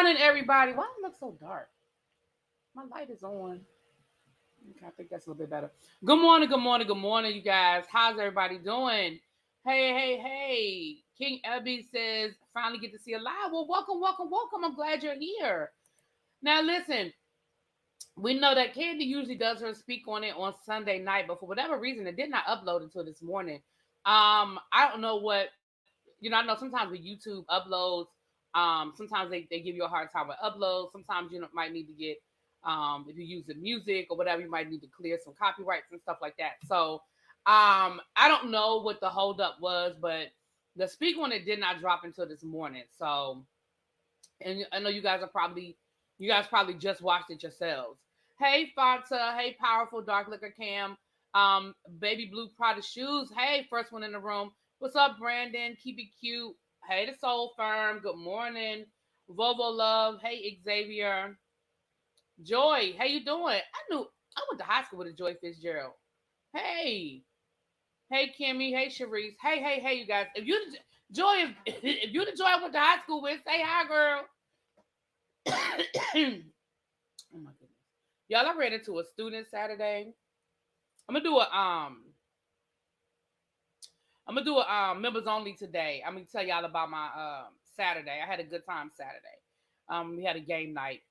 morning, everybody. Why does it look so dark? My light is on. Okay, I think that's a little bit better. Good morning, good morning, good morning, you guys. How's everybody doing? Hey, hey, hey. King Ebby says, finally get to see a live. Well, welcome, welcome, welcome. I'm glad you're here. Now, listen, we know that Kandi usually does her speak on it on Sunday night, but for whatever reason, it did not upload until this morning. I don't know what, I know sometimes with YouTube uploads, sometimes they give you a hard time with uploads. Sometimes you might need to get, if you use the music or whatever, you might need to clear some copyrights and stuff like that. So, I don't know what the holdup was, but the speak on it did not drop until this morning. So, and I know you guys probably just watched it yourselves. Hey, Fanta. Hey, powerful dark liquor cam. Baby blue Prada shoes. Hey, first one in the room. What's up, Brandon? Keep it cute. Hey, the Soul Firm. Good morning. Volvo Love. Hey, Xavier. Joy. How you doing? I went to high school with a Joy Fitzgerald. Hey. Hey, Kimmy. Hey, Sharice. Hey, you guys. If you Joy, if you the Joy I went to high school with, say hi, girl. Oh my goodness, y'all! I ran into a student Saturday. I'm gonna do a members only today. I'm gonna tell y'all about my Saturday. I had a good time Saturday. We had a game night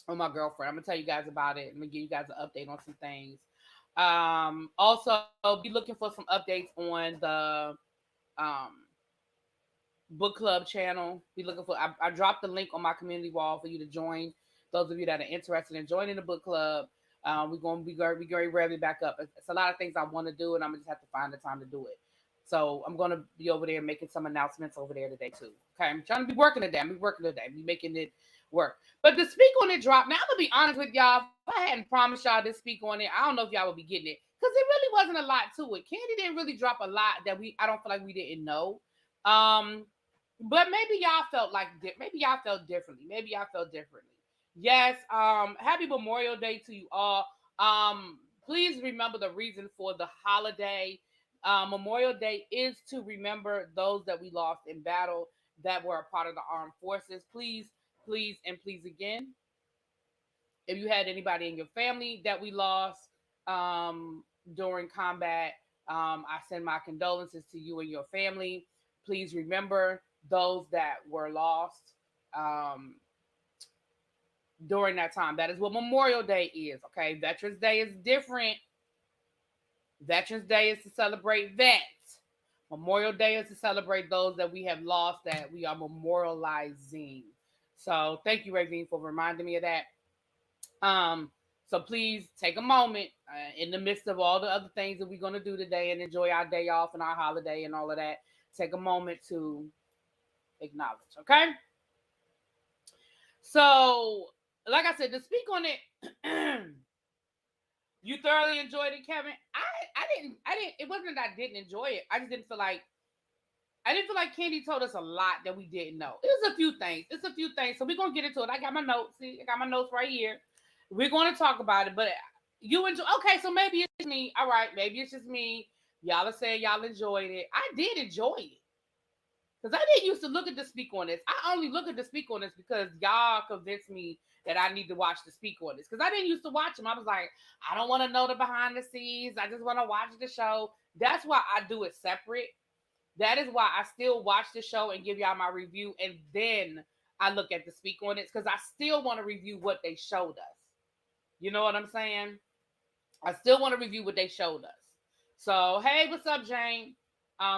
with my girlfriend. I'm gonna tell you guys about it. I'm gonna give you guys an update on some things. Also, be looking for some updates on the book club channel. Be looking for. I dropped the link on my community wall for you to join. Those of you that are interested in joining the book club, we're going to be very rarely back up. It's a lot of things I want to do, and I'm going to just have to find the time to do it. So I'm going to be over there making some announcements over there today, too. Okay, I'm trying to be working today. Be making it work. But the speak on it drop. Now, I'm going to be honest with y'all. If I hadn't promised y'all to speak on it, I don't know if y'all would be getting it. Because it really wasn't a lot to it. Kandi didn't really drop a lot that I don't feel like we didn't know. But maybe y'all felt differently. Yes, happy Memorial Day to you all. Please remember the reason for the holiday. Memorial Day is to remember those that we lost in battle that were a part of the armed forces. Please, please, and please again, if you had anybody in your family that we lost during combat, I send my condolences to you and your family. Please remember those that were lost during that time. That is what Memorial Day is, okay? Veterans Day is different. Veterans Day is to celebrate vets. Memorial Day is to celebrate those that we have lost that we are memorializing. So thank you, Ravine, for reminding me of that. So please take a moment in the midst of all the other things that we're going to do today and enjoy our day off and our holiday and all of that. Take a moment to acknowledge, okay? So, like I said, to speak on it, you thoroughly enjoyed it, Kevin. I didn't. It wasn't that I didn't enjoy it. I just didn't feel like Kandi told us a lot that we didn't know. It was a few things. So we're gonna get into it. I got my notes. See, I got my notes right here. We're gonna talk about it. But you enjoy. Okay, so maybe it's me. All right, maybe it's just me. Y'all are saying y'all enjoyed it. I did enjoy it. Because I didn't used to look at the speak on this. I only look at the speak on this because y'all convinced me that I need to watch the speak on this. Because I didn't used to watch them. I was like, I don't want to know the behind the scenes. I just want to watch the show. That's why I do it separate. That is why I still watch the show and give y'all my review. And then I look at the speak on it. Because I still want to review what they showed us. You know what I'm saying? I still want to review what they showed us. So, hey, what's up, Jane?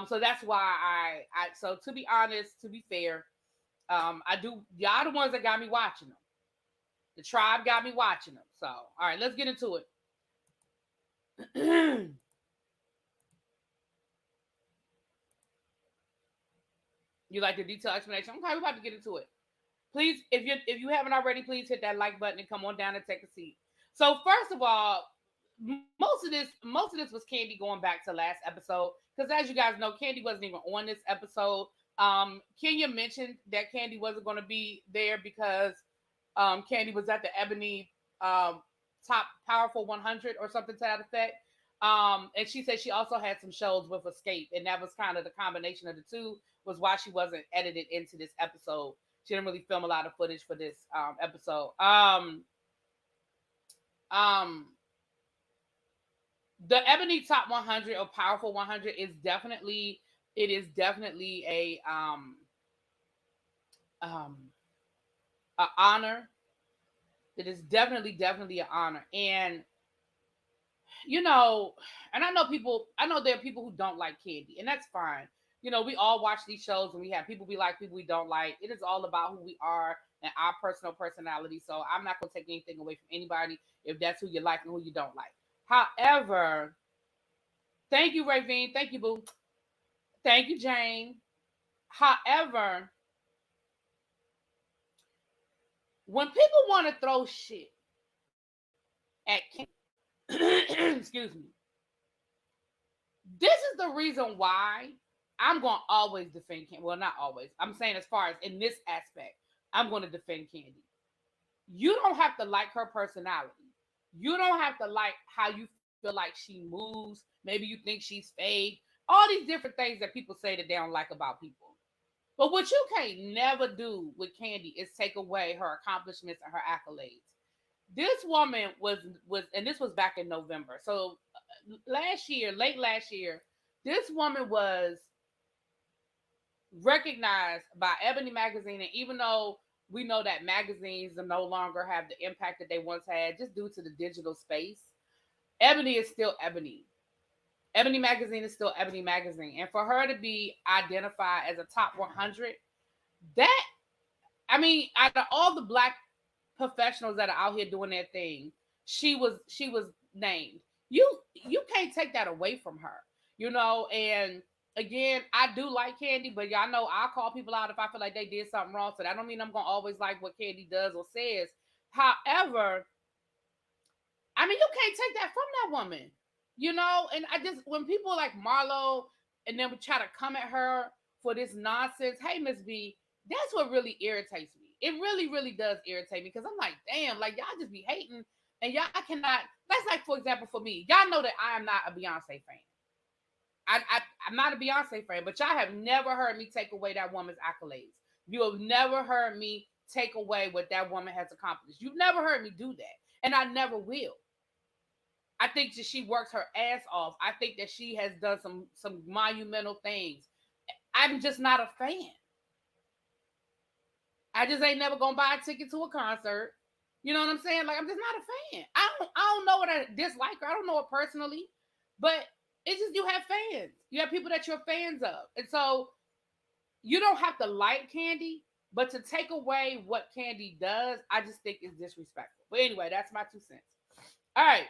So that's why so to be honest, to be fair, y'all the ones that got me watching them. The tribe got me watching them. So, all right, let's get into it. You like the detailed explanation? Okay, we're about to get into it. Please, if you haven't already, please hit that like button and come on down and take a seat. So first of all, most of this was Kandi going back to last episode because as you guys know, Kandi wasn't even on this episode. Kenya mentioned that Kandi wasn't going to be there because Kandi was at the Ebony Top Powerful 100 or something to that effect. And she said she also had some shows with Escape, and that was kind of the combination of the two was why she wasn't edited into this episode She didn't really film a lot of footage for this episode. The Ebony Top 100 or Powerful 100 is definitely um an honor. It is definitely an honor. And you know, and I know there are people who don't like Kandi, and that's fine. You know, we all watch these shows and we have people we like, people we don't like. It is all about who we are and our personal personality. So I'm not going to take anything away from anybody if that's who you like and who you don't like. However, thank you, Ravine. Thank you, Boo. Thank you, Jane. However, when people want to throw shit at Kandi, excuse me, this is the reason why I'm going to always defend Kandi. Well, not always. I'm saying as far as in this aspect, I'm going to defend Kandi. You don't have to like her personality. You don't have to like how you feel like she moves. Maybe you think she's fake. All these different things that people say that they don't like about people. But what you can't never do with Kandi is take away her accomplishments and her accolades. This woman was, and this was back in November. So late last year, this woman was recognized by Ebony magazine. And even though we know that magazines no longer have the impact that they once had, just due to the digital space, Ebony is still Ebony. Ebony magazine is still Ebony magazine. And for her to be identified as a top 100, that, I mean, out of all the Black professionals that are out here doing their thing, she was named. You can't take that away from her, you know. And again, I do like Kandi, but y'all know I'll call people out if I feel like they did something wrong. So that don't mean I'm gonna always like what Kandi does or says. However, I mean, you can't take that from that woman, you know. And I just, when people like Marlo and then we try to come at her for this nonsense, hey Miss B, that's what really irritates me. It really does irritate me, because I'm like, damn, like y'all just be hating and y'all cannot. That's like, for example, for me, y'all know that I am not a Beyonce fan. I'm not a Beyonce fan, but y'all have never heard me take away that woman's accolades. You have never heard me take away what that woman has accomplished. You've never heard me do that, and I never will. I think that she works her ass off. I think that she has done some monumental things. I'm just not a fan. I just ain't never gonna buy a ticket to a concert. You know what I'm saying? Like, I'm just not a fan. I don't know what I dislike her. I don't know her personally, but it's just, you have fans. You have people that you're fans of. And so you don't have to like Kandi, but to take away what Kandi does, I just think is disrespectful. But anyway, that's my 2 cents. All right.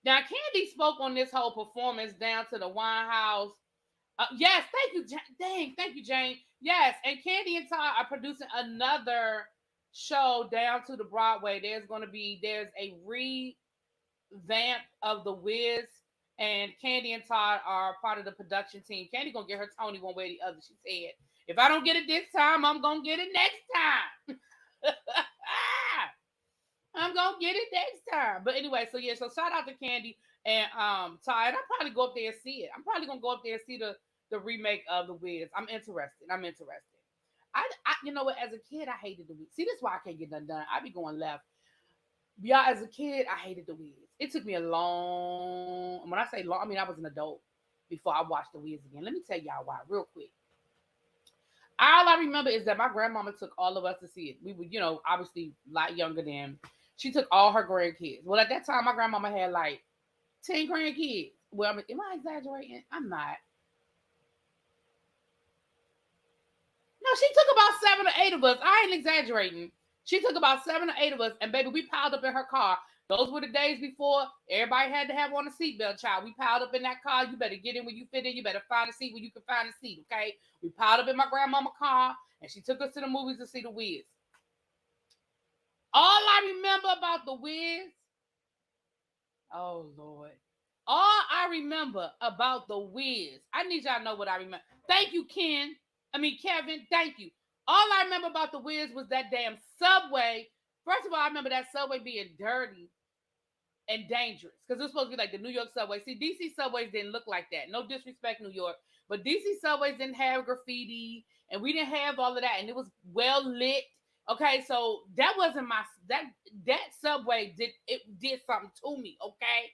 Now, Kandi spoke on this whole performance down to the wine house. Yes, thank you, Jane. Thank you, Jane. Yes, and Kandi and Todd are producing another show down to the Broadway. There's a revamp of The Wiz, and Kandi and Todd are part of the production team. Kandi gonna get her Tony one way or the other. She said, if I don't get it this time, I'm gonna get it next time. I'm gonna get it next time. But anyway, so yeah, so shout out to Kandi and Todd. I'll probably go up there and see it. I'm probably gonna go up there and see the remake of The Wiz. I'm interested. I you know what? As a kid, I hated The Wiz. See, this is why I can't get nothing done. I be going left. Yeah, as a kid, I hated The Wiz. It took me a long. When I say long, I mean I was an adult before I watched The Wiz again. Let me tell y'all why, real quick. All I remember is that my grandmama took all of us to see it. We were, you know, obviously a lot younger than. She took all her grandkids. Well, at that time, my grandmama had like 10 grandkids. Well, am I exaggerating? I'm not. No, she took about 7 or 8 of us. I ain't exaggerating. She took about 7 or 8 of us, and baby, we piled up in her car. Those were the days before everybody had to have on a seatbelt, child. We piled up in that car. You better get in where you fit in. You better find a seat where you can find a seat, okay? We piled up in my grandmama's car, and she took us to the movies to see The Wiz. All I remember about The Wiz, oh, Lord. All I remember about The Wiz, I need y'all to know what I remember. Thank you, Kevin, thank you. All I remember about The Wiz was that damn subway. First of all, I remember that subway being dirty. and dangerous because it was supposed to be like the New York subway. See, DC subways didn't look like that. No disrespect, New York, but DC subways didn't have graffiti, and we didn't have all of that, and it was well lit. Okay, so that wasn't that subway did something to me. Okay,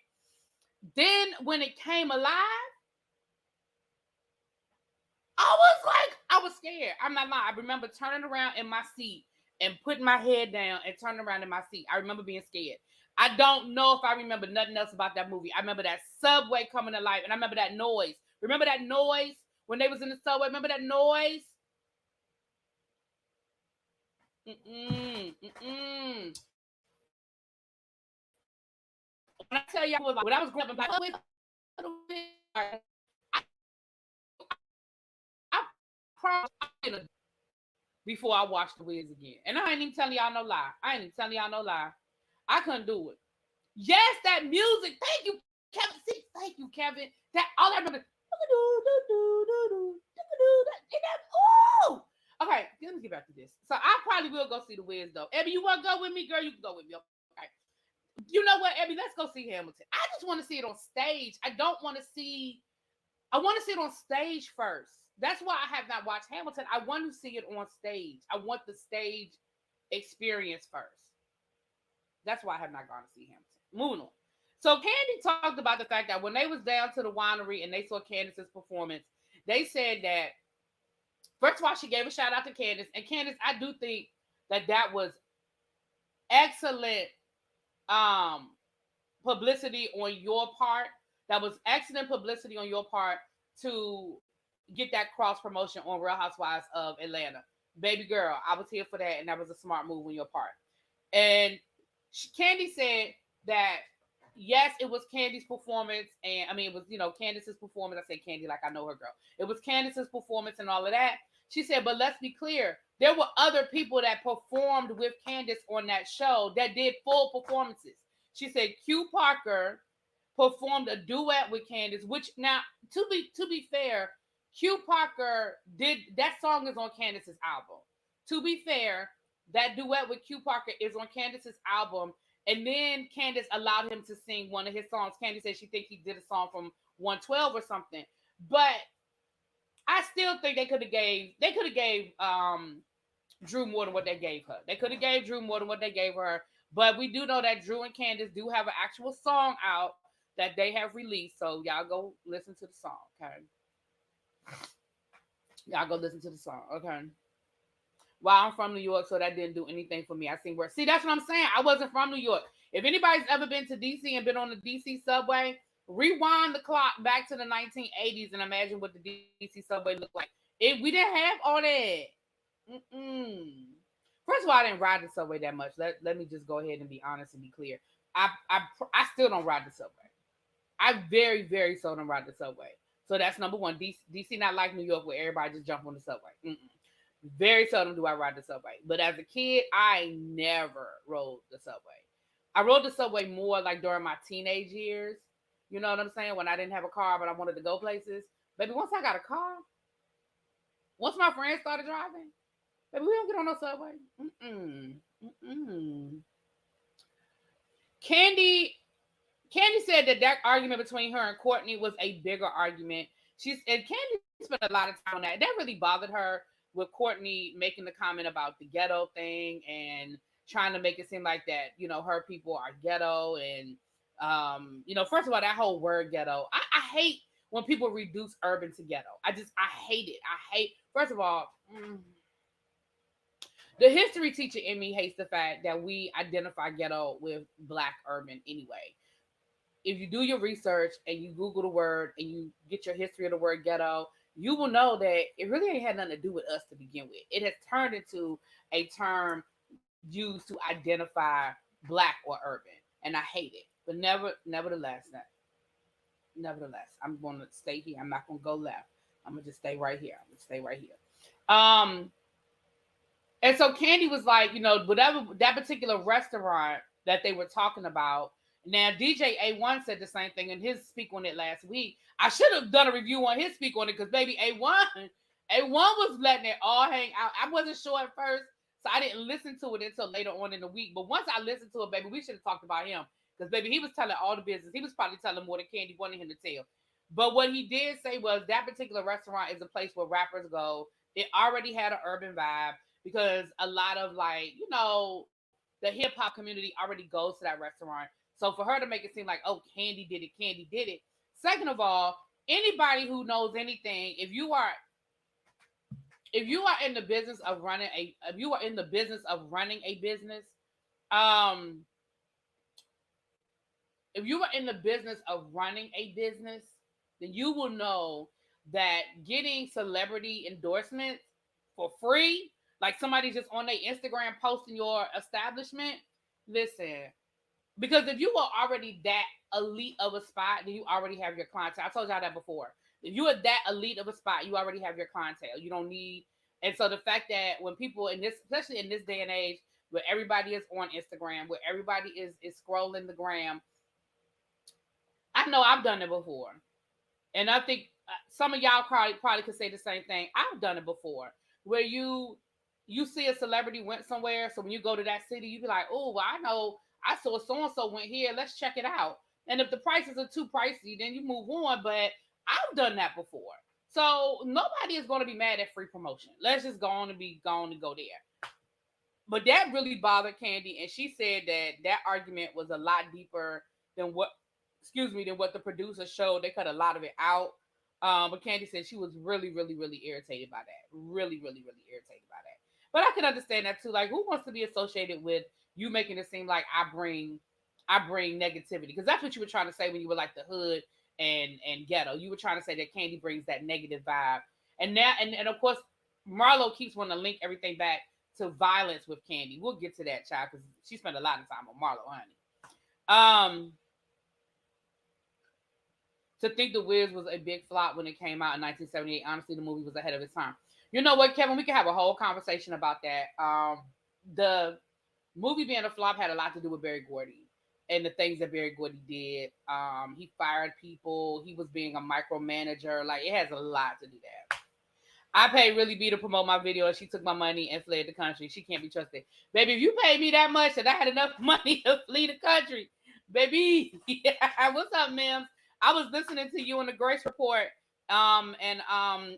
then when it came alive, I was scared. I'm not lying. I remember turning around in my seat and putting my head down and turning around in my seat. I remember being scared. I don't know if I remember nothing else about that movie. I remember that subway coming to life, and I remember that noise. Remember that noise when they was in the subway? Remember that noise? When I tell y'all, when I was growing up, I promise before I watched The Wiz again. And I ain't even telling y'all no lie. I couldn't do it. Yes, that music. Thank you, Kevin. See, thank you, Kevin. That all I remember. Ooh. Okay, let me get back to this. So I probably will go see The Wiz though. Abby, you want to go with me, girl? You can go with me. Okay. You know what, Abby? Let's go see Hamilton. I just want to see it on stage. I want to see it on stage first. That's why I have not watched Hamilton. I want to see it on stage. I want the stage experience first. That's why I have not gone to see Hamilton. Moving on. So Kandi talked about the fact that when they was down to the winery and they saw Candace's performance, they said that, first of all, she gave a shout out to Candace. And Candace, I do think that was excellent publicity on your part. That was excellent publicity on your part to get that cross promotion on Real Housewives of Atlanta. Baby girl, I was here for that, and that was a smart move on your part. And Kandi said that, yes, it was Candy's performance, and I mean, it was, Candace's performance. I say Kandi like I know her, girl. It was Candace's performance and all of that. She said, but let's be clear, there were other people that performed with Candace on that show that did full performances. She said Q Parker performed a duet with Candace, which now, to be fair, Q Parker did, that song is on Candace's album. To be fair, that duet with Q Parker is on Candace's album, and then Candace allowed him to sing one of his songs. Candace said she thinks he did a song from 112 or something, but I still think they could have gave Drew more than what they gave her. They could have gave Drew more than what they gave her, but we do know that Drew and Candace do have an actual song out that they have released, so y'all go listen to the song, okay? Y'all go listen to the song, okay? Well, I'm from New York, so that didn't do anything for me. I seen where. See, that's what I'm saying. I wasn't from New York. If anybody's ever been to DC and been on the DC subway, rewind the clock back to the 1980s and imagine what the DC subway looked like. We didn't have all that. First of all, I didn't ride the subway that much. Let me just go ahead and be honest and be clear. I still don't ride the subway. I very, very seldom ride the subway. So that's number one. DC not like New York where everybody just jump on the subway. Very seldom do I ride the subway. But as a kid, I never rode the subway. I rode the subway more like during my teenage years. You know what I'm saying? When I didn't have a car, but I wanted to go places. Baby, once I got a car, once my friends started driving, baby, we don't get on no subway. Kandi said that argument between her and Courtney was a bigger argument. And Kandi spent a lot of time on that. That really bothered her, with Courtney making the comment about the ghetto thing and trying to make it seem like that, her people are ghetto. And, first of all, that whole word ghetto, I hate when people reduce urban to ghetto. I hate it. First of all, the history teacher in me hates the fact that we identify ghetto with Black urban anyway. If you do your research and you Google the word and you get your history of the word ghetto, you will know that it really ain't had nothing to do with us to begin with. It has turned into a term used to identify Black or urban, and I hate it. But nevertheless, I'm going to stay here. I'm not going to go left. I'm going to just stay right here. And so Kandi was like, whatever that particular restaurant that they were talking about. Now, DJ A1 said the same thing in his speak on it last week. I should have done a review on his speak on it because, baby, A1 was letting it all hang out. I wasn't sure at first, so I didn't listen to it until later on in the week. But once I listened to it, baby, we should have talked about him Because, baby, he was telling all the business. He was probably telling more than Kandi wanted him to tell. But what he did say was that particular restaurant is a place where rappers go. It already had an urban vibe because a lot of, like, the hip-hop community already goes to that restaurant. So for her to make it seem like, oh, Kandi did it, Kandi did it. Second of all, anybody who knows anything, if you are in the business of running a business, um, if you are in the business of running a business, then you will know that getting celebrity endorsements for free, like somebody just on their Instagram posting your establishment, listen, because if you are already that elite of a spot, then you already have your clientele. I told y'all that before. If you are that elite of a spot, you already have your clientele. You don't need, and so the fact that when people in this, especially in this day and age, where everybody is on Instagram, where everybody is scrolling the gram, I know I've done it before. And I think some of y'all probably could say the same thing. I've done it before, where you see a celebrity went somewhere, so when you go to that city, you be like, oh, well, I know I saw so and so went here. Let's check it out. And if the prices are too pricey, then you move on. But I've done that before, so nobody is going to be mad at free promotion. Let's just go on and go there. But that really bothered Kandi, and she said that argument was a lot deeper than what the producer showed. They cut a lot of it out. But Kandi said she was really, really, really irritated by that. Really, really, really irritated by that. But I can understand that too. Like, who wants to be associated with you making it seem like I bring negativity? Because that's what you were trying to say when you were like the hood and ghetto. You were trying to say that Kandi brings that negative vibe. And now and of course, Marlo keeps wanting to link everything back to violence with Kandi. We'll get to that, child, because she spent a lot of time on Marlo, honey. To think The Wiz was a big flop when it came out in 1978. Honestly, the movie was ahead of its time. You know what, Kevin? We can have a whole conversation about that. The movie being a flop had a lot to do with Berry Gordy and the things that Berry Gordy did. He fired people. He was being a micromanager. Like, it has a lot to do that. I paid Really B to promote my video, and she took my money and fled the country. She can't be trusted. Baby, if you paid me that much and I had enough money to flee the country, baby, yeah, what's up, ma'am? I was listening to you in the Grace Report, and Layla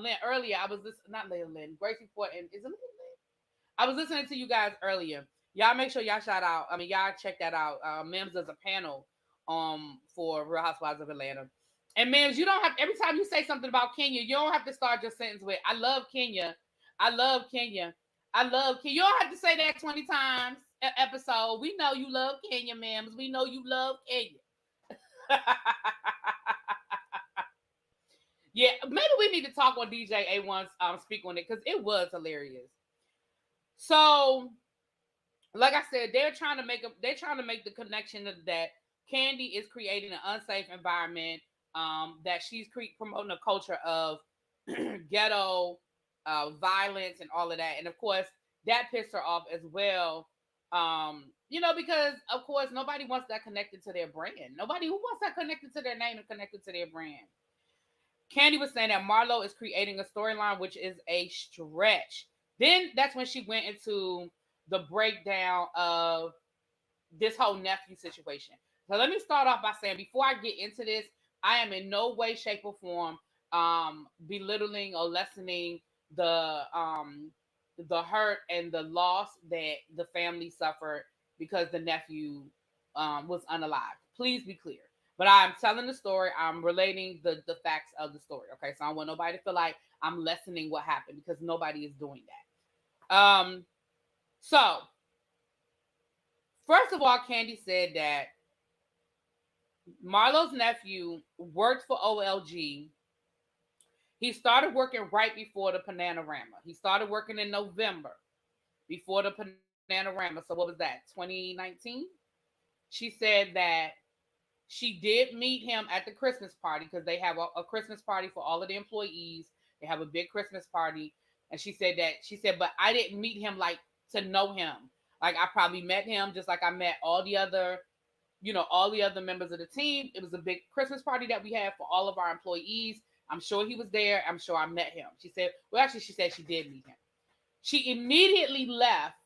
Lynn earlier. I was not Layla Lynn, Grace Report, and is it Layla Lynn? I was listening to you guys earlier. Y'all make sure y'all shout out. I mean, y'all check that out. Mims does a panel for Real Housewives of Atlanta. And Mims, you don't have, every time you say something about Kenya, you don't have to start your sentence with I love Kenya. I love Kenya. I love Kenya. You don't have to say that 20 times an episode. We know you love Kenya, Mims. We know you love Kenya. Yeah, maybe we need to talk on DJ A1's speak on it, because it was hilarious. So, like I said, they're trying to make the connection that Kandi is creating an unsafe environment, that she's promoting a culture of ghetto violence and all of that, and of course that pissed her off as well. Because of course nobody wants that connected to their brand. Nobody who wants that connected to their name and connected to their brand. Kandi was saying that Marlo is creating a storyline, which is a stretch. Then that's when she went into the breakdown of this whole nephew situation. So let me start off by saying, before I get into this, I am in no way, shape, or form belittling or lessening the hurt and the loss that the family suffered because the nephew was unalived. Please be clear. But I'm telling the story. I'm relating the facts of the story. Okay, so I don't want nobody to feel like I'm lessening what happened, because nobody is doing that. So first of all, Kandi said that Marlo's nephew worked for OLG. He started working right before the Panorama. He started working in November before the Panorama. So what was that, 2019? She said that she did meet him at the Christmas party, because they have a Christmas party for all of the employees. They have a big Christmas party. And she said, but I didn't meet him like to know him. Like, I probably met him just like I met all the other members of the team. It was a big Christmas party that we had for all of our employees. I'm sure he was there. I'm sure I met him. She said she did meet him. She immediately left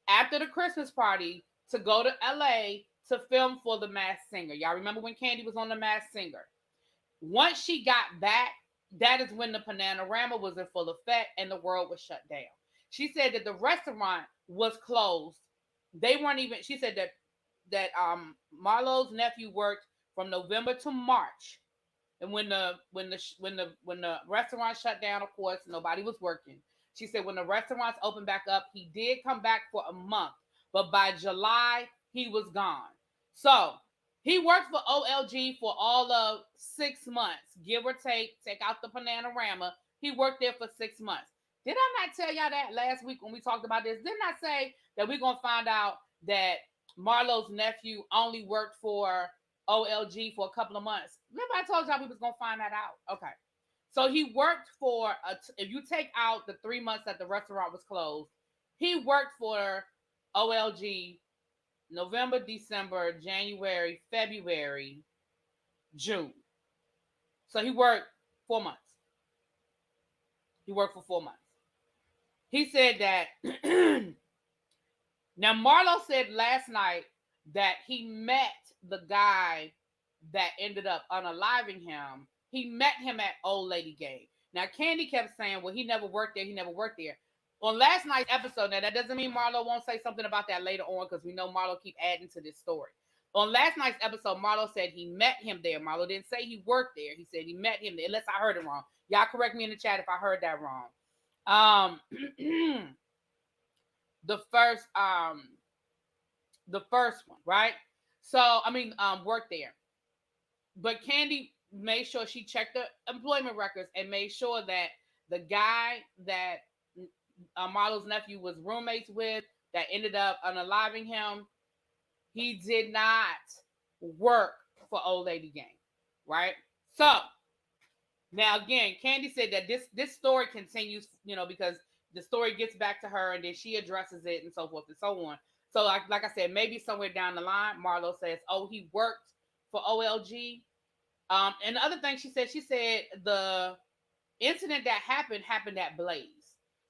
after the Christmas party to go to LA to film for The Masked Singer. Y'all remember when Kandi was on The Masked Singer? Once she got back, that is when the Panorama was in full effect and the world was shut down. She said that the restaurant was closed. They weren't even. She said that Marlo's nephew worked from November to March, and when the restaurant shut down, of course, nobody was working. She said when the restaurants opened back up, he did come back for a month, but by July he was gone. So he worked for OLG for all of 6 months, give or take out the Panorama. He worked there for 6 months. Did I not tell y'all that last week when we talked about this? Didn't I say that we're going to find out that Marlo's nephew only worked for OLG for a couple of months? Remember I told y'all we was going to find that out? Okay. So he worked for, if you take out the 3 months that the restaurant was closed, he worked for OLG November, December, January, February, June. So he worked 4 months. He worked for 4 months. He said that, now Marlo said last night that he met the guy that ended up unaliving him. He met him at Old Lady Gang. Now Kandi kept saying, well, he never worked there. He never worked there. On last night's episode, now that doesn't mean Marlo won't say something about that later on because we know Marlo keep adding to this story. On last night's episode, Marlo said he met him there. Marlo didn't say he worked there. He said he met him there, unless I heard it wrong. Y'all correct me in the chat if I heard that wrong. The first one, right? So, worked there. But Kandi made sure she checked the employment records and made sure that the guy that Marlo's nephew was roommates with that ended up unaliving him, he did not work for Old Lady Gang, right? So, now again, Kandi said that this story continues, because the story gets back to her and then she addresses it and so forth and so on. So like I said, maybe somewhere down the line, Marlo says, oh, he worked for OLG. And the other thing she said the incident that happened at Blaze.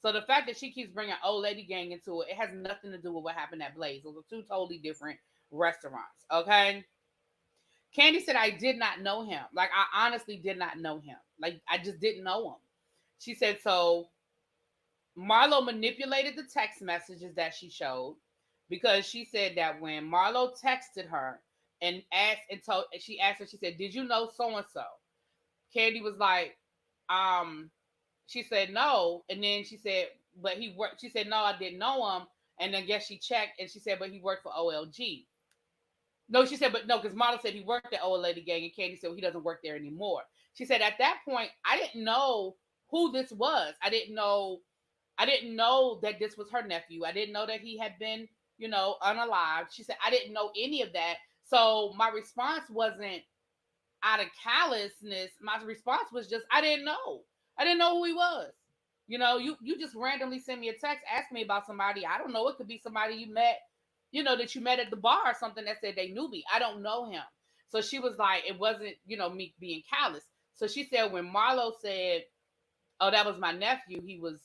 So the fact that she keeps bringing Old Lady Gang into it, it has nothing to do with what happened at Blaze. Those are two totally different restaurants, okay? Kandi said, I did not know him. Like, I honestly did not know him. Like, I just didn't know him. She said, so Marlo manipulated the text messages that she showed because she said that when Marlo texted her and she asked her, she said, did you know so-and-so? Kandi was like, she said, no. And then she said, but he worked. She said, no, I didn't know him. And then guess she checked and she said, but he worked for OLG. No, she said, but no, because Marlo said he worked at Old Lady Gang and Kandi said, well, he doesn't work there anymore. She said, at that point, I didn't know who this was. I didn't know that this was her nephew. I didn't know that he had been, unalived. She said, I didn't know any of that. So my response wasn't out of callousness. My response was just, I didn't know. I didn't know who he was. You just randomly send me a text, ask me about somebody. I don't know. It could be somebody you met, that you met at the bar or something that said they knew me. I don't know him. So she was like, it wasn't, me being callous. So she said when Marlo said, oh, that was my nephew, he was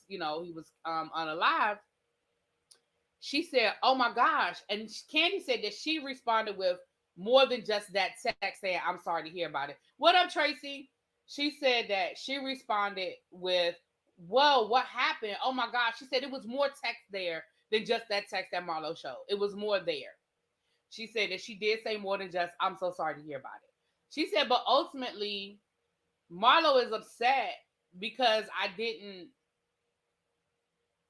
unalived. She said, oh my gosh. And Kandi said that she responded with more than just that text saying, I'm sorry to hear about it. What up, Tracy? She said that she responded with, whoa, what happened? Oh my gosh. She said it was more text there than just that text that Marlo showed. It was more there. She said that she did say more than just, I'm so sorry to hear about it. She said, but ultimately, Marlo is upset because I didn't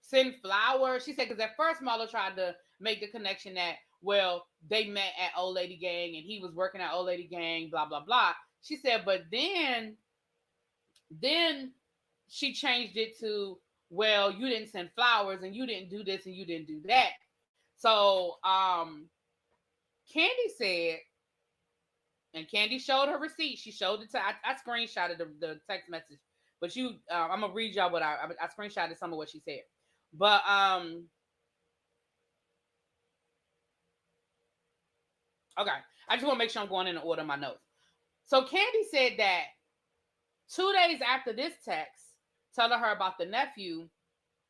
send flowers. She said, because at first Marlo tried to make the connection that, well, they met at Old Lady Gang and he was working at Old Lady Gang, blah, blah, blah. She said, but then she changed it to, well, you didn't send flowers and you didn't do this and you didn't do that. So Kandi said, and Kandi showed her receipt. She showed it to, I screenshotted the text message, but I'm going to read y'all what I screenshotted some of what she said. But okay, I just want to make sure I'm going in the order of my notes. So Kandi said that 2 days after this text, telling her about the nephew,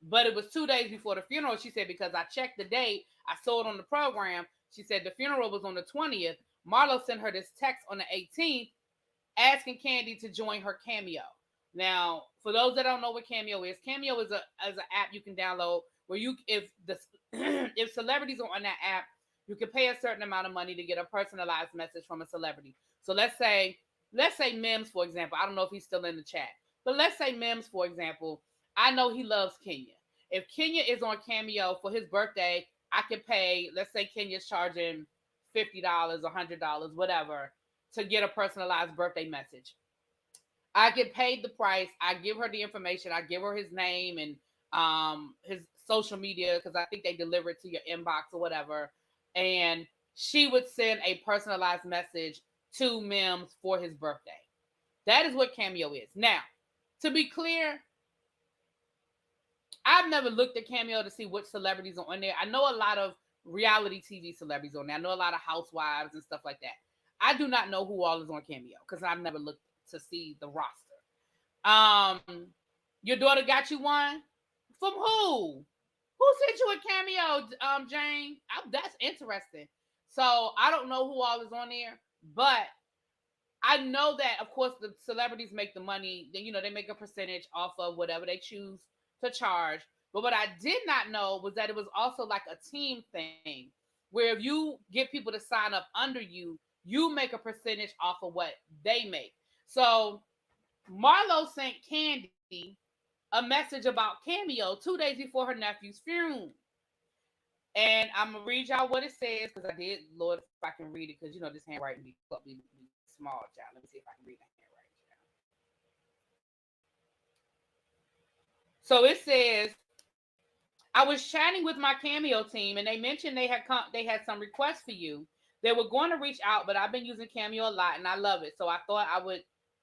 but it was 2 days before the funeral, she said, because I checked the date, I saw it on the program. She said the funeral was on the 20th. Marlo sent her this text on the 18th asking Kandi to join her Cameo. Now, for those that don't know what Cameo is an app you can download where you if the if celebrities are on that app, you can pay a certain amount of money to get a personalized message from a celebrity. So let's say Mims, for example. I don't know if he's still in the chat, but let's say Mims, for example. I know he loves Kenya. If Kenya is on Cameo for his birthday, I can pay. Let's say Kenya's charging $50, $100, whatever, to get a personalized birthday message. I get paid the price. I give her the information. I give her his name and his social media because I think they deliver it to your inbox or whatever. And she would send a personalized message to Mims for his birthday. That is what Cameo is. Now, to be clear, I've never looked at Cameo to see which celebrities are on there. I know a lot of reality TV celebrities on there. I know a lot of housewives and stuff like that. I do not know who all is on Cameo because I've never looked to see the roster. Your daughter got you one? From who? Who sent you a Cameo, Jane? That's interesting. So I don't know who all is on there, but I know that, of course, the celebrities make the money. They make a percentage off of whatever they choose to charge. But what I did not know was that it was also like a team thing, where if you get people to sign up under you, you make a percentage off of what they make. So Marlo sent Kandi a message about Cameo 2 days before her nephew's funeral. And I'm going to read y'all what it says because I did, Lord, if I can read it, because, this handwriting be small, child. Let me see if I can read the handwriting, child. So it says, I was chatting with my Cameo team, and they mentioned they had some requests for you. They were going to reach out, but I've been using Cameo a lot, and I love it. So I thought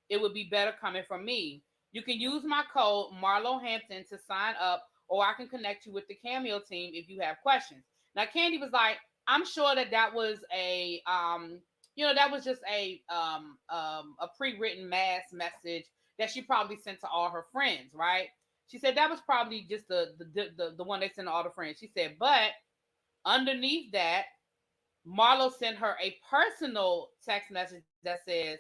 it would be better coming from me. You can use my code Marlo Hampton to sign up, or I can connect you with the Cameo team if you have questions. Now, Kandi was like, I'm sure that was a that was just a pre-written mass message that she probably sent to all her friends, right? She said that was probably just the one they sent to all the friends. She said, but underneath that, Marlo sent her a personal text message that says,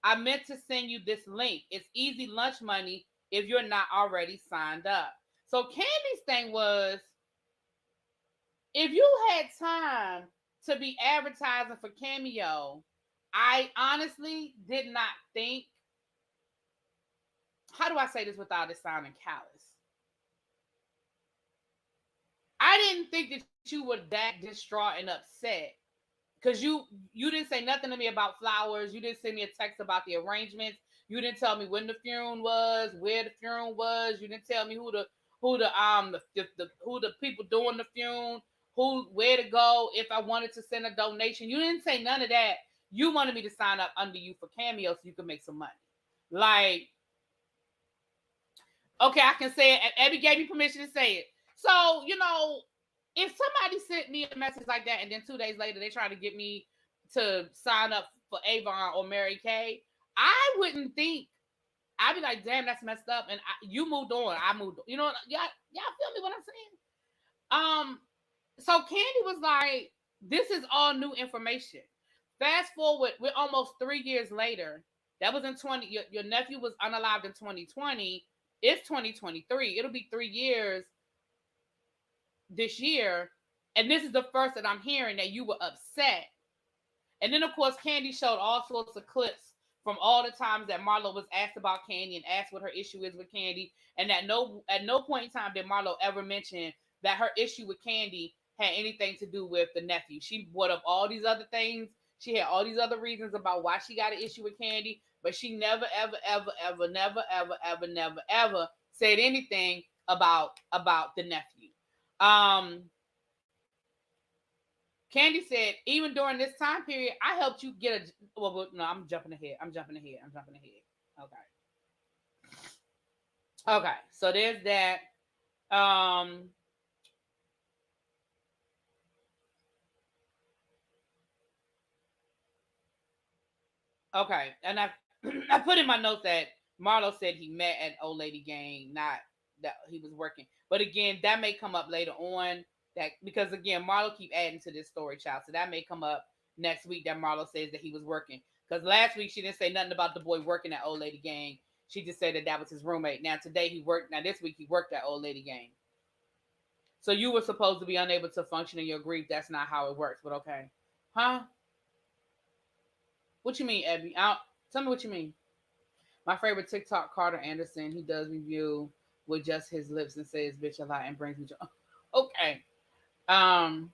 I meant to send you this link. It's easy lunch money if you're not already signed up. So Kandi's thing was, if you had time to be advertising for Cameo, I honestly did not think, how do I say this without it sounding callous? I didn't think that you were that distraught and upset because you didn't say nothing to me about flowers. You didn't send me a text about the arrangements. You didn't tell me when the funeral was, where the funeral was. You didn't tell me who the people doing the funeral, where to go, if I wanted to send a donation. You didn't say none of that. You wanted me to sign up under you for Cameo so you could make some money. Like, okay, I can say it. Abby gave me permission to say it. So, if somebody sent me a message like that and then 2 days later they try to get me to sign up for Avon or Mary Kay, I wouldn't think. I'd be like, damn, that's messed up. And you moved on. I moved on. Y'all feel me what I'm saying? So Kandi was like, this is all new information. Fast forward, we're almost 3 years later. That was in 20. Your nephew was unalived in 2020. It's 2023. It'll be 3 years this year. And this is the first that I'm hearing that you were upset. And then, of course, Kandi showed all sorts of clips from all the times that Marlo was asked about Kandi and asked what her issue is with Kandi. And at no point in time did Marlo ever mention that her issue with Kandi had anything to do with the nephew. She brought up all these other things. She had all these other reasons about why she got an issue with Kandi, but she never, ever, ever, ever, never, ever, ever, never, ever said anything about the nephew. Kandi said, even during this time period, I helped you get a. Well, no, I'm jumping ahead. Okay. So there's that. Okay, and I put in my notes that Marlo said he met at Old Lady Gang, not that he was working. But again, that may come up later on. That because again, Marlo keep adding to this story, child. So that may come up next week that Marlo says that he was working. Because last week she didn't say nothing about the boy working at Old Lady Gang. She just said that that was his roommate. Now today he worked. Now this week he worked at Old Lady Gang. So you were supposed to be unable to function in your grief. That's not how it works. But okay, huh? What you mean, Ebby? Tell me what you mean. My favorite TikTok, Carter Anderson. He does review with just his lips and says "bitch" a lot and brings me joy. Okay. Um.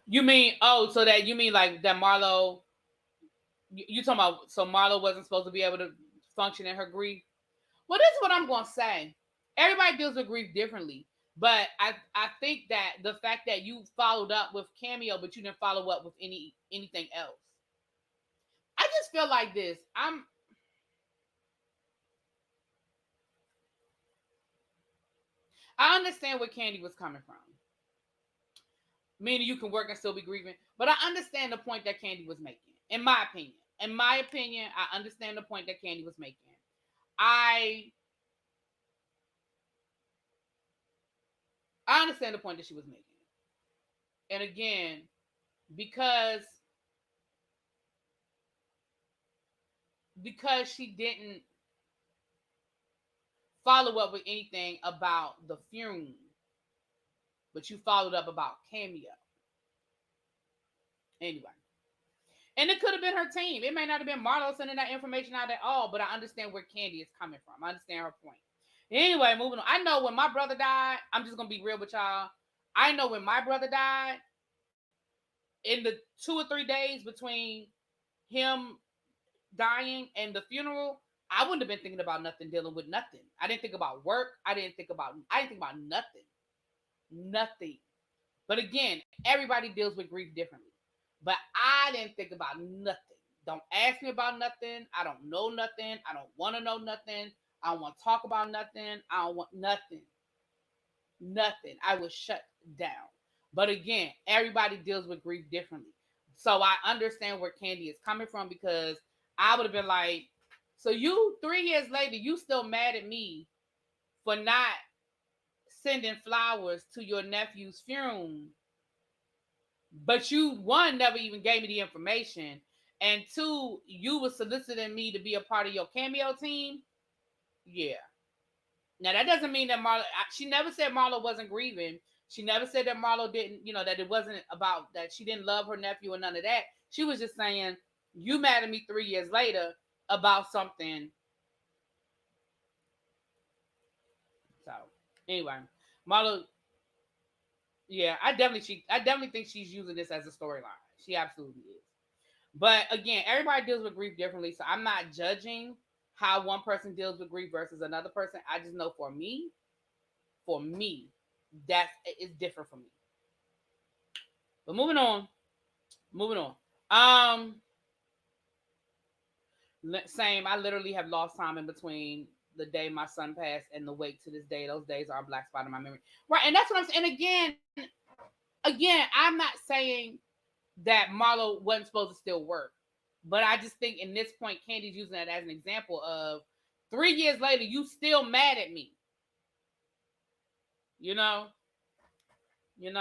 You mean so that you mean like that Marlo? You talking about so Marlo wasn't supposed to be able to function in her grief? Well, this is what I'm gonna say. Everybody deals with grief differently, but I think that the fact that you followed up with Cameo, but you didn't follow up with anything else. I just feel like this. I understand where Kandi was coming from. Meaning you can work and still be grieving. But I understand the point that Kandi was making, in my opinion. In my opinion, I understand the point that Kandi was making. I understand the point that she was making. And again, because she didn't follow up with anything about the funeral, but you followed up about Cameo. Anyway. And it could have been her team. It may not have been Marlo sending that information out at all, but I understand where Kandi is coming from. I understand her point. Anyway, moving on. I know when my brother died, I'm just going to be real with y'all. I know when my brother died, in the 2 or 3 days between him dying and the funeral, I wouldn't have been thinking about nothing, dealing with nothing. I didn't think about work. I didn't think about nothing. Nothing. But again, everybody deals with grief differently. But I didn't think about nothing. Don't ask me about nothing. I don't know nothing. I don't want to know nothing. I don't want to talk about nothing. I don't want nothing. Nothing. I was shut down. But again, everybody deals with grief differently. So I understand where Kandi is coming from, because I would have been like, so you 3 years later, you still mad at me for not sending flowers to your nephew's funeral, but you, one, never even gave me the information, and two, you were soliciting me to be a part of your Cameo team. Yeah. Now that doesn't mean that Marlo. She never said Marlo wasn't grieving. She never said that Marlo didn't. That it wasn't about that she didn't love her nephew or none of that. She was just saying, you mad at me 3 years later about something. So anyway, Marlo. Yeah, I definitely think she's using this as a storyline. She absolutely is. But again, everybody deals with grief differently, so I'm not judging how one person deals with grief versus another person. I just know for me, that is different for me. But moving on. Same. I literally have lost time in between the day my son passed and the wake to this day. Those days are a black spot in my memory. Right, and that's what I'm saying. And again, I'm not saying that Marlo wasn't supposed to still work. But I just think in this point, Kandi's using that as an example of 3 years later, you still mad at me. You know? And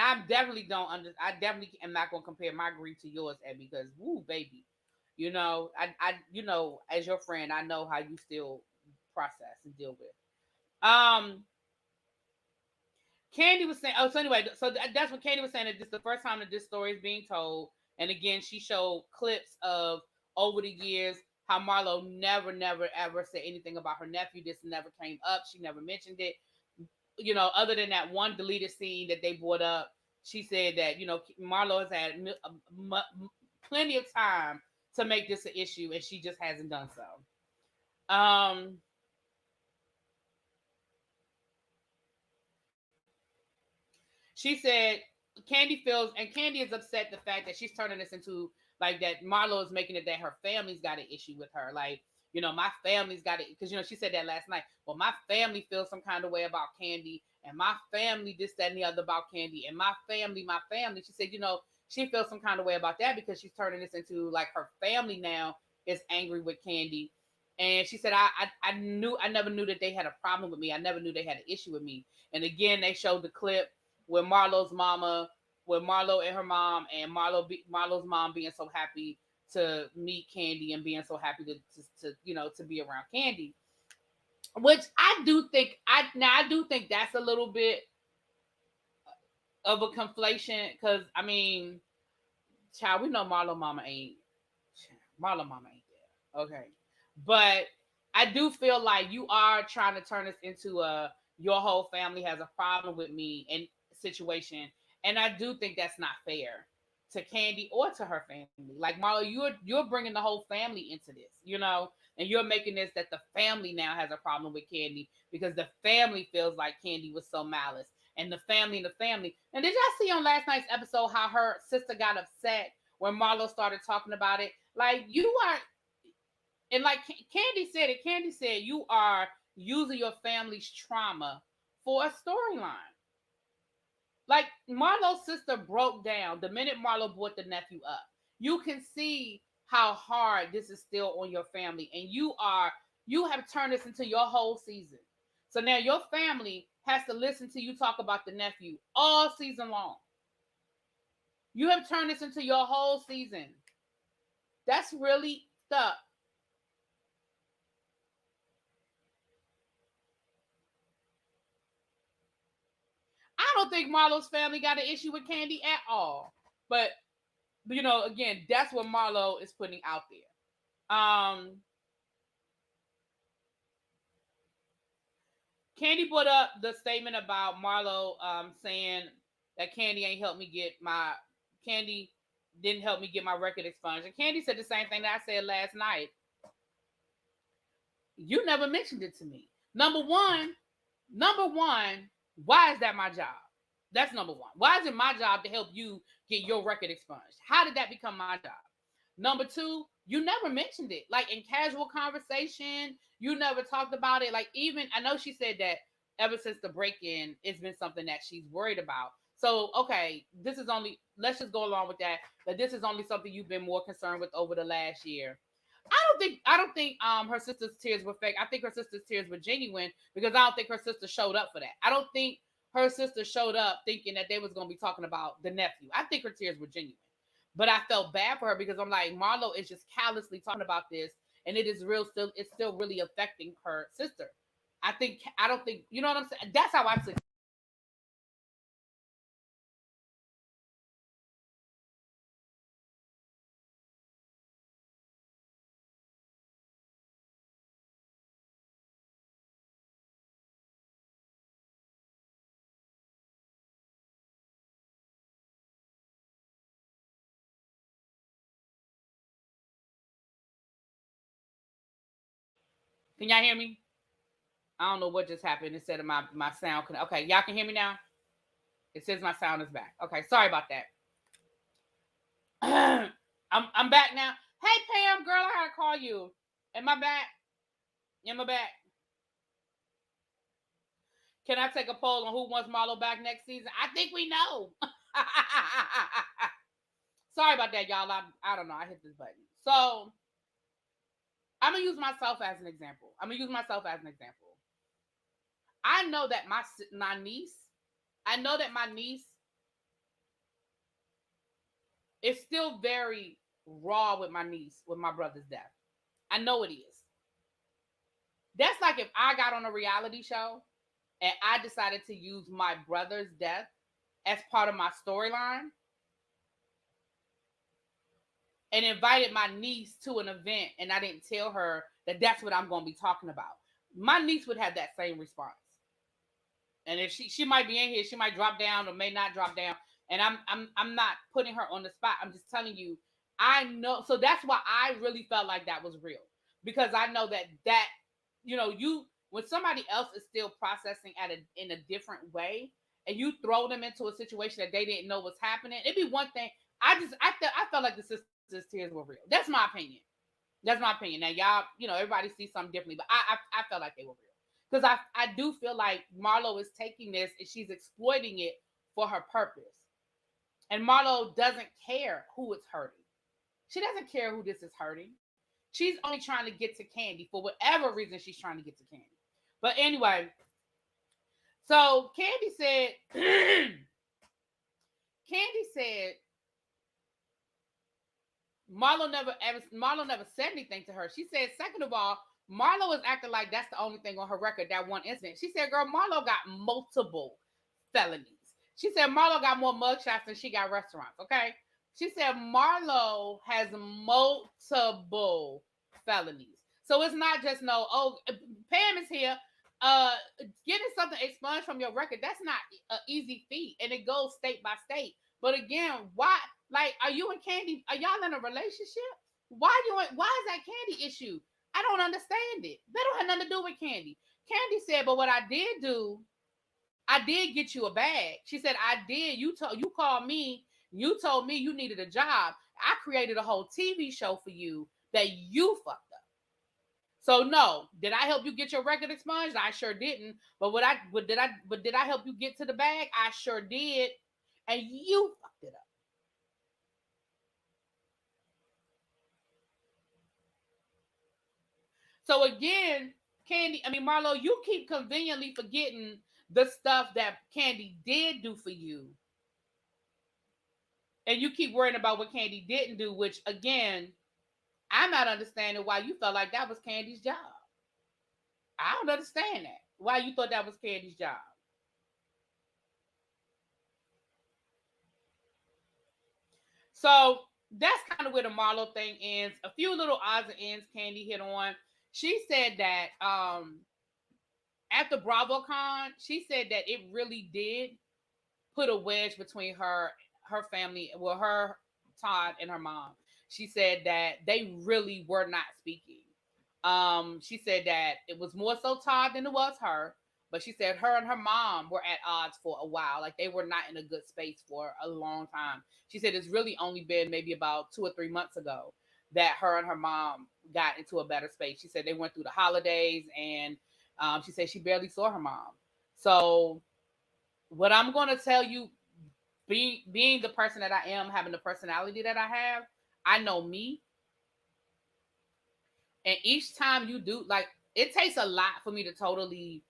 I definitely I definitely am not going to compare my grief to yours, Ed, because, woo, baby. I as your friend, I know how you still process and deal with. Kandi was saying, so anyway, so that's what Kandi was saying, that this is the first time that this story is being told. And again, she showed clips of over the years how Marlo never, ever said anything about her nephew. This never came up. She never mentioned it. Other than that one deleted scene that they brought up, she said that, Marlo has had plenty of time to make this an issue, and she just hasn't done so. She said Kandi feels, and Kandi is upset the fact that she's turning this into like that Marlo is making it that her family's got an issue with her. Like, my family's got it, because she said that last night. Well, my family feels some kind of way about Kandi, and my family this, that, and the other about Kandi, and my family. She said, she feels some kind of way about that because she's turning this into like her family now is angry with Kandi. And she said, I never knew that they had a problem with me. I never knew they had an issue with me. And again, they showed the clip with Marlo's mama, with Marlo and her mom, and Marlo's mom being so happy to meet Kandi and being so happy to be around Kandi. Which I do think that's a little bit of a conflation, because I mean, child, we know Marlo mama ain't there. Okay. But I do feel like you are trying to turn this into a your whole family has a problem with me and situation. And I do think that's not fair to Kandi or to her family. Like, Marlo, you're bringing the whole family into this, and you're making this that the family now has a problem with Kandi because the family feels like Kandi was so malice, and the family. And did y'all see on last night's episode how her sister got upset when Marlo started talking about it? Like, you are, and like Kandi said, you are using your family's trauma for a storyline. Like, Marlo's sister broke down the minute Marlo brought the nephew up. You can see how hard this is still on your family, and you have turned this into your whole season. So now your family has to listen to you talk about the nephew all season long. You have turned this into your whole season. That's really stuck. I don't think Marlo's family got an issue with Kandi at all. But again, that's what Marlo is putting out there. Kandi put up the statement about Marlo saying that Kandi didn't help me get my record expunged. And Kandi said the same thing that I said last night. You never mentioned it to me. Number one, why is that my job? That's number one. Why is it my job to help you get your record expunged? How did that become my job? Number two, you never mentioned it. Like, in casual conversation, you never talked about it. Like, even, I know she said that ever since the break-in, it's been something that she's worried about. So, okay, let's just go along with that. But this is only something you've been more concerned with over the last year. I don't think her sister's tears were fake. I think her sister's tears were genuine, because I don't think her sister showed up for that. I don't think her sister showed up thinking that they was going to be talking about the nephew. I think her tears were genuine. But I felt bad for her, because I'm like, Marlo is just callously talking about this, and it's still really affecting her sister. I don't think, you know what I'm saying? That's how I see it. Can y'all hear me? I don't know what just happened. It said my sound. Okay, y'all can hear me now? It says my sound is back. Okay, sorry about that. I'm back now. Hey, Pam, girl, I gotta call you. Am I back? Am I back? Can I take a poll on who wants Marlo back next season? I think we know. Sorry about that, y'all. I don't know. I hit this button. So I'm gonna use myself as an example. I know that my niece. I know that my niece is still very raw with my brother's death. I know it is. That's like if I got on a reality show and I decided to use my brother's death as part of my storyline and invited my niece to an event, and I didn't tell her that that's what I'm going to be talking about. My niece would have that same response. And if she might be in here, she might drop down or may not drop down. And I'm not putting her on the spot. I'm just telling you, I know. So that's why I really felt like that was real, because I know that when somebody else is still processing in a different way, and you throw them into a situation that they didn't know was happening, it'd be one thing. I felt like the sister's tears were real. That's my opinion. Now, y'all, everybody sees something differently, but I felt like they were real. Because I do feel like Marlo is taking this and she's exploiting it for her purpose. And Marlo doesn't care who it's hurting. She doesn't care who this is hurting. She's only trying to get to Kandi for whatever reason she's trying to get to Kandi. But anyway, so Kandi said, Marlo never said anything to her. She said, second of all, Marlo is acting like that's the only thing on her record, that one incident. She said, girl, Marlo got multiple felonies. She said Marlo got more mugshots than she got restaurants, okay? She said Marlo has multiple felonies. So it's not just Pam is here. Getting something expunged from your record, that's not an easy feat. And it goes state by state. But again, why? Like, are you and Kandi, are y'all in a relationship? Why is that Kandi issue? I don't understand it. That don't have nothing to do with Kandi. Kandi said, but what I did do, I did get you a bag. She said, I did. You called me. You told me you needed a job. I created a whole TV show for you that you fucked up. So no, did I help you get your record expunged? I sure didn't. But did I help you get to the bag? I sure did. And you fucked it up. So again, Marlo, you keep conveniently forgetting the stuff that Kandi did do for you. And you keep worrying about what Kandi didn't do, which again, I'm not understanding why you felt like that was Kandi's job. I don't understand that. Why you thought that was Kandi's job. So that's kind of where the Marlo thing ends. A few little odds and ends Kandi hit on. She said that after BravoCon, she said that it really did put a wedge between her family, well, her, Todd, and her mom. She said that they really were not speaking. She said that it was more so Todd than it was her, but she said her and her mom were at odds for a while. Like, they were not in a good space for a long time. She said it's really only been maybe about 2 or 3 months ago that her and her mom got into a better space. She said they went through the holidays, and she said she barely saw her mom. So what I'm going to tell you, being the person that I am, having the personality that I have, I know me. And each time you do, like, it takes a lot for me to totally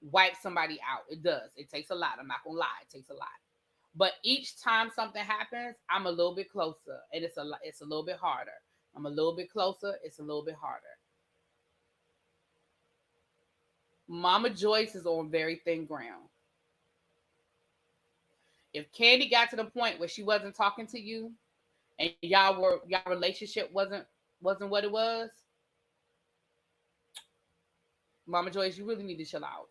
wipe somebody out. It does. It takes a lot. I'm not going to lie. It takes a lot. But each time something happens, I'm a little bit closer, and it's a little bit harder. I'm a little bit closer. It's a little bit harder. Mama Joyce is on very thin ground. If Kandi got to the point where she wasn't talking to you, and y'all relationship wasn't what it was, Mama Joyce, you really need to chill out.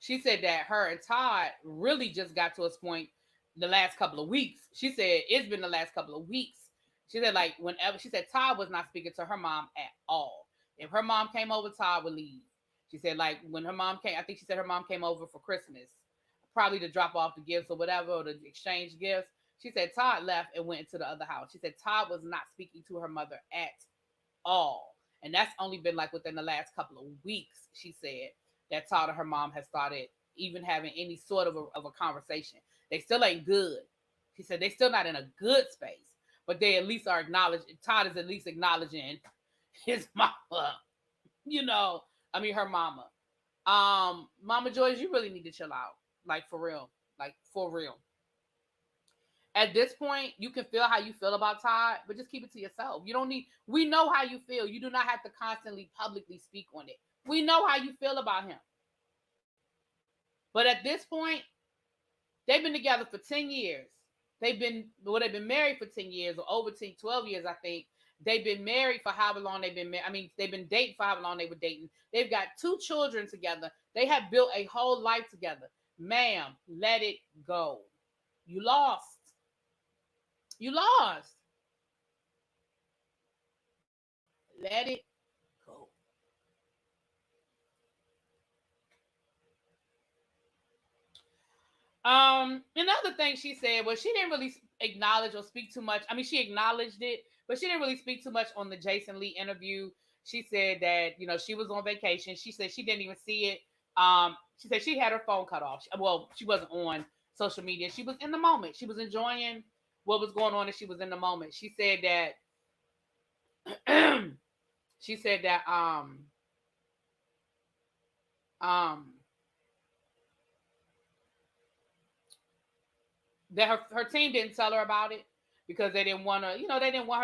She said that her and Todd really just got to a point the last couple of weeks. She said it's been the last couple of weeks. She said, like, whenever, she said Todd was not speaking to her mom at all. If her mom came over, Todd would leave. She said, like, when her mom came, I think she said her mom came over for Christmas, probably to drop off the gifts or whatever, or to exchange gifts. She said Todd left and went into the other house. She said Todd was not speaking to her mother at all. And that's only been like within the last couple of weeks, she said, that Todd and her mom has started even having any sort of a conversation. They still ain't good. She said they still not in a good space, but they at least are acknowledging, Todd is at least acknowledging his mama, her mama. Mama Joyce, you really need to chill out. Like, for real. Like, for real. At this point, you can feel how you feel about Todd, but just keep it to yourself. We know how you feel. You do not have to constantly publicly speak on it. We know how you feel about him. But at this point, they've been together for 10 years. They've been married for 10 years, or over 10, 12 years, I think. They've been married for however long they've been married. They've been dating for however long they were dating. They've got 2 children together. They have built a whole life together. Ma'am, let it go. You lost. You lost. Let it go. Another thing she said was she didn't really acknowledge or speak too much. I mean, she acknowledged it, but she didn't really speak too much on the Jason Lee interview. She said that, she was on vacation. She said she didn't even see it. She said she had her phone cut off. Well, she wasn't on social media. She was in the moment. She was enjoying what was going on, and she was in the moment. She said that she said that that her team didn't tell her about it because they didn't want to, they didn't want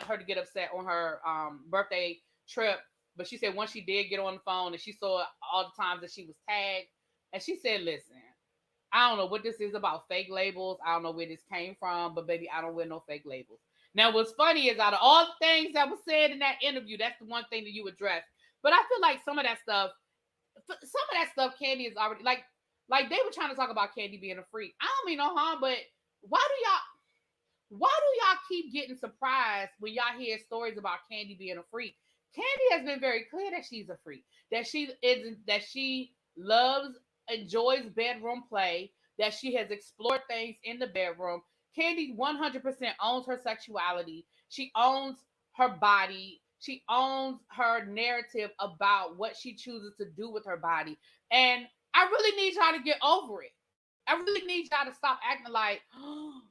her to get upset on her birthday trip. But she said once she did get on the phone and she saw all the times that she was tagged, and she said, listen, I don't know what this is about fake labels. I don't know where this came from, but baby, I don't wear no fake labels. Now, what's funny is out of all the things that was said in that interview, that's the one thing that you addressed. But I feel like some of that stuff, Kandi is already like they were trying to talk about Kandi being a freak. I don't mean no harm, but why do y'all keep getting surprised when y'all hear stories about Kandi being a freak? Kandi has been very clear that she's a freak, that she loves, enjoys bedroom play, that she has explored things in the bedroom. Kandi 100% owns her sexuality. She owns her body. She owns her narrative about what she chooses to do with her body. And I really need y'all to get over it. I really need y'all to stop acting like, oh,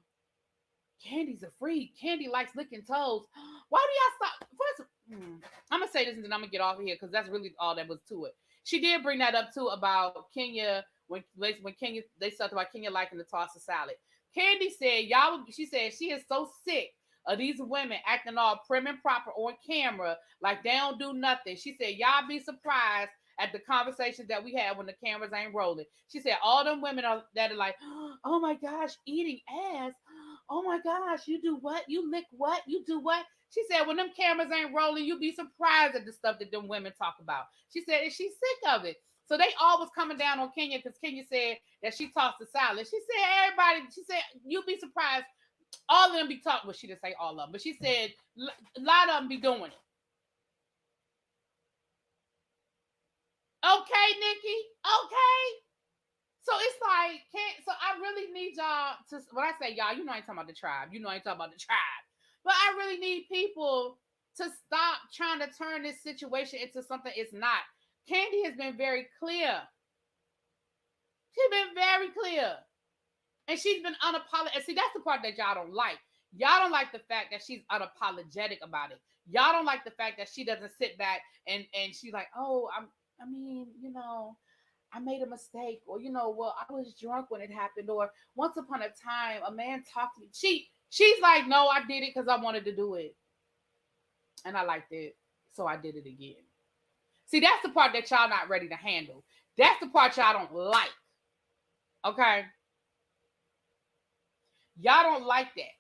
Kandi's a freak. Kandi likes licking toes. Why do y'all stop? First, I'm going to say this and then I'm going to get off of here because that's really all that was to it. She did bring that up too about Kenya when Kenya, they talked about Kenya liking to toss a salad. Kandi said, she said she is so sick of these women acting all prim and proper on camera like they don't do nothing. She said, y'all be surprised at the conversations that we have when the cameras ain't rolling. She said, all them women that are like, oh my gosh, eating ass. Oh my gosh, you do what? You lick what? You do what? She said, when them cameras ain't rolling, you'll be surprised at the stuff that them women talk about. She said, and she's sick of it. So they always coming down on Kenya because Kenya said that she tossed the salad. She said, you'll be surprised. All of them be talking. Well, she didn't say all of them, but she said a lot of them be doing it. Okay, Nikki. Okay. So it's like, so I really need y'all to, when I say y'all, I ain't talking about the tribe. I ain't talking about the tribe. But I really need people to stop trying to turn this situation into something it's not. Kandi has been very clear. She's been very clear. And she's been unapologetic. And see, that's the part that y'all don't like. Y'all don't like the fact that she's unapologetic about it. Y'all don't like the fact that she doesn't sit back and she's like, oh, I made a mistake. Or, well, I was drunk when it happened. Or once upon a time, a man talked to me. She's like, no, I did it because I wanted to do it. And I liked it. So I did it again. See, that's the part that y'all not ready to handle. That's the part y'all don't like. Okay? Y'all don't like that.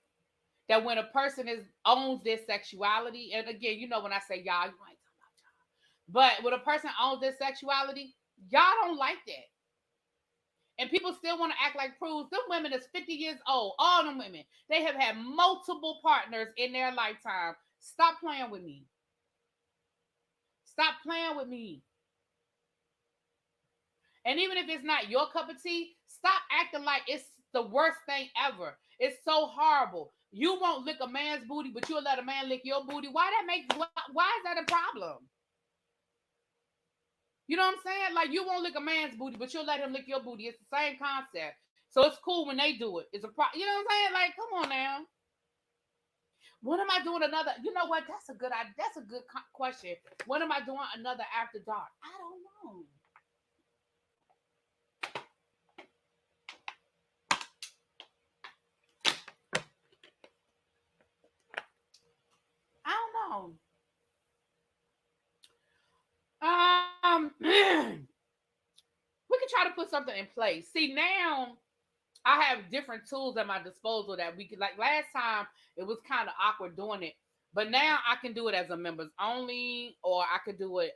That when a person owns their sexuality, and again, when I say y'all, you ain't talking about y'all. But when a person owns their sexuality, y'all don't like that. And people still want to act like prudes. Them women is 50 years old. All them women. They have had multiple partners in their lifetime. Stop playing with me. Stop playing with me. And even if it's not your cup of tea, stop acting like it's the worst thing ever. It's so horrible. You won't lick a man's booty, but you'll let a man lick your booty. Why is that a problem? You know what I'm saying? Like, you won't lick a man's booty, but you'll let him lick your booty. It's the same concept. So it's cool when they do it. It's a you know what I'm saying? Like, come on now. When am I doing another? You know what? That's a good question. When am I doing another After Dark? I don't know. I don't know. We could try to put something in place. See, now I have different tools at my disposal that we could, like last time, it was kind of awkward doing it. But now I can do it as a members only, or I could do it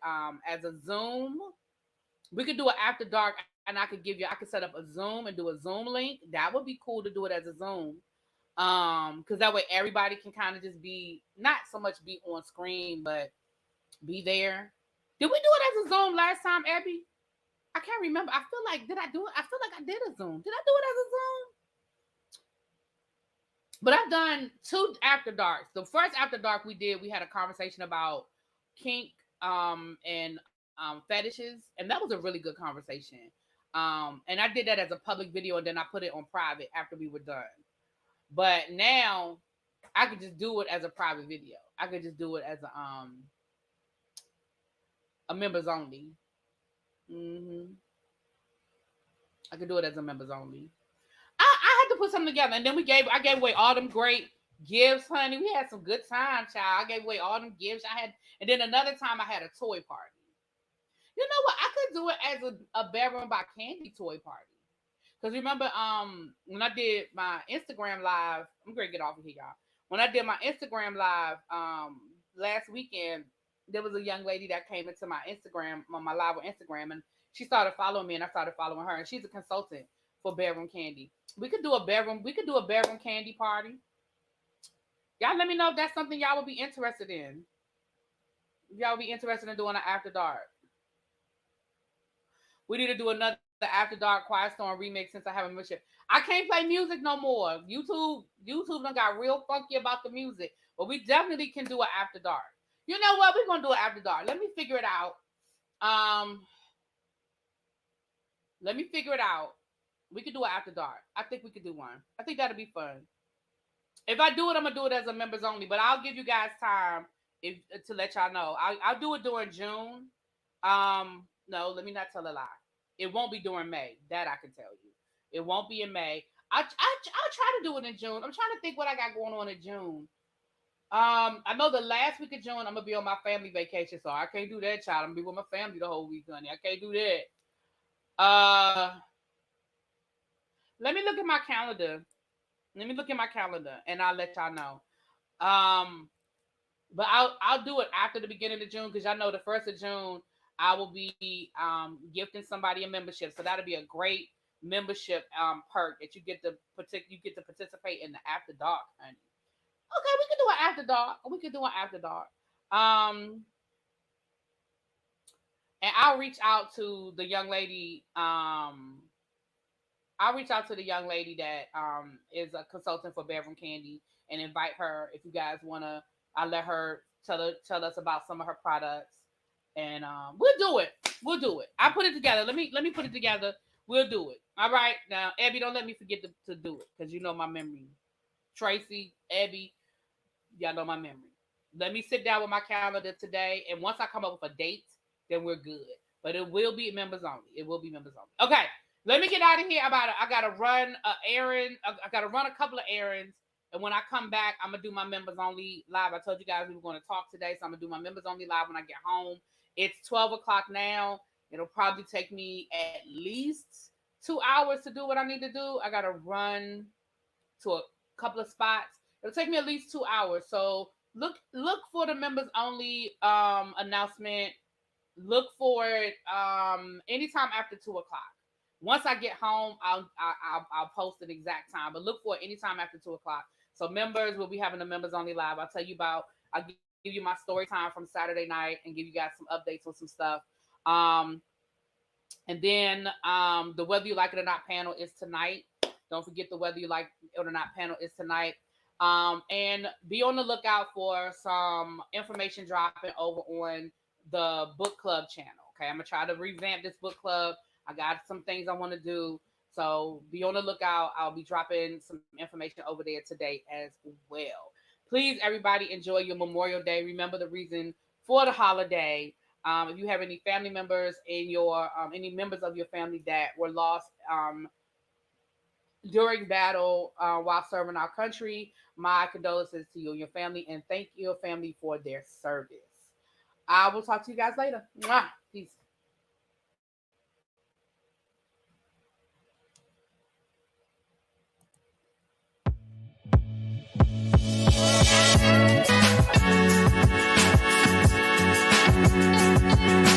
as a Zoom. We could do it After Dark, and I could set up a Zoom and do a Zoom link. That would be cool to do it as a Zoom. Because that way everybody can kind of just be, not so much be on screen, but be there. Did we do it as a Zoom last time, Abby? I can't remember. I feel like, did I do it? I feel like I did a Zoom. Did I do it as a Zoom? But I've done 2 After Darks. The first After Dark we did, we had a conversation about kink and fetishes, and that was a really good conversation. And I did that as a public video, and then I put it on private after we were done. But now I could just do it as a private video. I could just do it as a members only. hmm I could do it as a members only. I had to put something together, and then I gave away all them great gifts, honey. We had some good time, child. I gave away all them gifts. And then another time I had a toy party. You know what? I could do it as a Bedroom by Kandi toy party. Cause remember, when I did my Instagram live, I'm gonna get off of here, y'all. When I did my Instagram live, last weekend, there was a young lady that came into my Instagram, on my live on Instagram, and she started following me, and I started following her, and she's a consultant for Bedroom Kandi. We could do a Bedroom Kandi party. Y'all let me know if that's something y'all would be interested in. If y'all would be interested in doing an after dark. We need to do another After Dark Quiet Storm remix since I have a membership. I can't play music no more. YouTube done got real funky about the music. But we definitely can do an After Dark. You know what? We're gonna do an After Dark. Let me figure it out. Um, Let me figure it out. We could do an After Dark. I think we could do one. I think that'll be fun. If I do it, I'm gonna do it as a members only. But I'll give you guys time if to let y'all know. I'll do it during June. No, let me not tell a lie. It won't be during May. That I can tell you. It won't be in May. I'll try to do it in June. I'm trying to think what I got going on in June. I know the last week of June I'm gonna be on my family vacation, so I can't do that, child. I'm gonna be with my family the whole week, honey. I can't do that. Let me look at my calendar. Let me look at my calendar, and I'll let y'all know. Um, but I'll do it after the beginning of June because y'all know the 1st of June I will be gifting somebody a membership, so that'll be a great membership perk that you get to participate in the After Dark, honey. Okay, we could do an After Dark. We could do an After Dark. Um, and I'll reach out to the young lady. I'll reach out to the young lady that is a consultant for Bedroom Kandi and invite her if you guys wanna. I'll let her tell us about some of her products, and we'll do it. We'll do it. I put it together. Let me put it together. We'll do it. All right. Now, Abby, don't let me forget to do it because you know my memory. Tracy, Abby, y'all know my memory. Let me sit down with my calendar today, and once I come up with a date, then we're good. But it will be members only. It will be members only. Okay. Let me get out of here. I gotta run an errand. I gotta run a couple of errands. And when I come back, I'm gonna do my members only live. I told you guys we were gonna talk today, so I'm gonna do my members only live when I get home. It's 12 o'clock now. It'll probably take me at least 2 hours to do what I need to do. I gotta run to a couple of spots. It'll take me at least 2 hours. So look for the members only announcement. Look for it anytime after 2 o'clock. Once I get home, I'll post an exact time. But look for it anytime after 2 o'clock. So members, we'll be having the members only live. I'll give you my story time from Saturday night and give you guys some updates on some stuff. Um, and then the Whether You Like It or Not panel is tonight. Don't forget the Whether You Like It or Not panel is tonight. And be on the lookout for some information dropping over on the book club channel. Okay, I'm gonna try to revamp this book club. I got some things I want to do. So be on the lookout. I'll be dropping some information over there today as well. Please, everybody, enjoy your Memorial Day. Remember the reason for the holiday. If you have any family members in your, any members of your family that were lost during battle while serving our country, my condolences to you and your family, and thank your family for their service. I will talk to you guys later. Mwah. Peace.